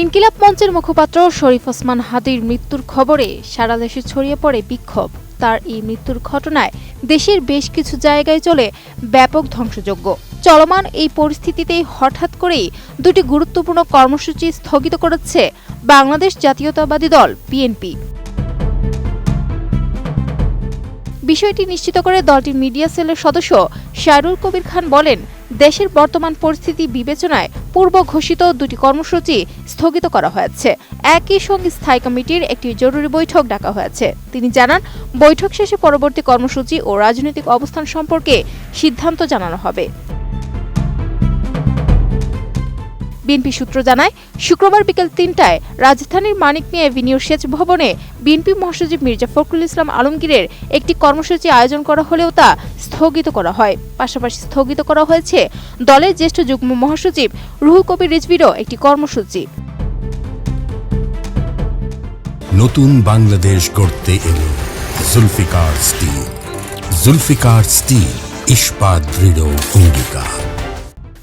ইনকিলাব মঞ্চের মুখপাত্র শরীফ ওসমান হাদীর মৃত্যুর খবরে সারা দেশে ছড়িয়ে পড়ে বিক্ষোভ। তার এই মৃত্যুর ঘটনায় দেশের বেশ কিছু জায়গায় চলে ব্যাপক ধ্বংসযজ্ঞ। চলমান এই পরিস্থিতিতেই হঠাৎ করেই দুটি গুরুত্বপূর্ণ কর্মসূচি স্থগিত করেছে বাংলাদেশ জাতীয়তাবাদী দল বিএনপি। বিষয়টি নিশ্চিত করে দলটির মিডিয়া সেলের সদস্য শায়রুল কবির খান বলেন, দেশের বর্তমান পরিস্থিতি বিবেচনায় পূর্ব ঘোষিত দুটি কর্মসূচি স্থগিত করা হয়েছে। একই সঙ্গে স্থায়ী কমিটির একটি জরুরি বৈঠক ডাকা হয়েছে। তিনি জানান, বৈঠক শেষে পরবর্তী কর্মসূচি ও রাজনৈতিক অবস্থান সম্পর্কে সিদ্ধান্ত জানানো হবে। বিএনপি সূত্র জানায়, শুক্রবার বিকেল ৩টায় রাজধানীর মানিক মিয়া এভিনিউর সেচ ভবনে বিএনপি মহাসচিব মির্জা ফখরুল ইসলাম আলমগীরের একটি কর্মসূচি আয়োজন করা হলেও তা স্থগিত করা হয়। পাশাপাশি স্থগিত করা হয়েছে দলের জ্যেষ্ঠ যুগ্ম মহাসচিব রুহুল কবির রিজভীরও একটি কর্মসূচি। নতুন বাংলাদেশ গড়তে এলো জুলফিকার স্টিল। জুলফিকার স্টিল, ইস্পাত দৃঢ় অঙ্গীকার।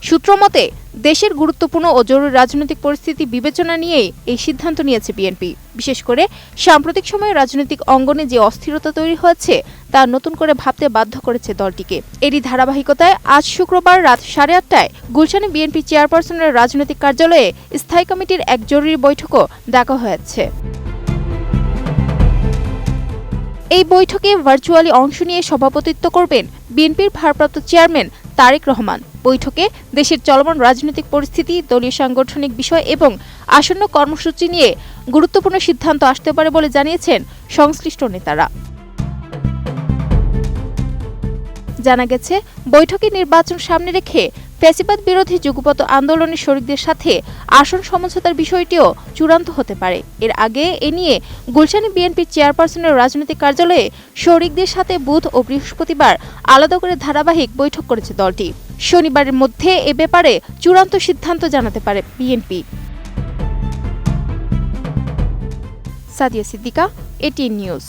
সূত্র মতে, দেশের গুরুত্বপূর্ণ ও জরুরি রাজনৈতিক পরিস্থিতি বিবেচনা নিয়েই এই সিদ্ধান্ত নিয়েছে বিএনপি। বিশেষ করে সাম্প্রতিক সময়ে রাজনৈতিক অঙ্গনে যে অস্থিরতা তৈরি হয়েছে তা নতুন করে ভাবতে বাধ্য করেছে দলটিকে। এরই ধারাবাহিকতায় আজ শুক্রবার রাত 8:30টায় গুলশানে বিএনপি চেয়ারপারসনের রাজনৈতিক কার্যালয়ে স্থায়ী কমিটির এক জরুরি বৈঠকও ডাকা হয়েছে। এই বৈঠকে ভার্চুয়ালি অংশ নিয়ে সভাপতিত্ব করবেন বিএনপির ভারপ্রাপ্ত চেয়ারম্যান তারেক রহমান। বৈঠকে দেশের চলমান রাজনৈতিক পরিস্থিতি, দলীয় সাংগঠনিক বিষয় এবং আসন্ন কর্মসূচি নিয়ে গুরুত্বপূর্ণ সিদ্ধান্ত আসতে পারে বলে জানিয়েছেন সংশ্লিষ্ট নেতারা। জানা গেছে, বৈঠকে নির্বাচন সামনে রেখে ফ্যাসিবাদ বিরোধী যুগপৎ আন্দোলনের শরিকদের সাথে আসন সমঝোতার বিষয়টিও চূড়ান্ত হতে পারে। এর আগে এ নিয়ে গুলশানে বিএনপির চেয়ারপারসনের রাজনৈতিক কার্যালয়ে শরিকদের সাথে বুধ ও বৃহস্পতিবার আলাদা করে ধারাবাহিক বৈঠক করেছে দলটি। শনিবারের মধ্যে এ ব্যাপারে চূড়ান্ত সিদ্ধান্ত জানাতে পারে বিএনপি। সাদিয়া সিদ্দিকা, এটিএন নিউজ।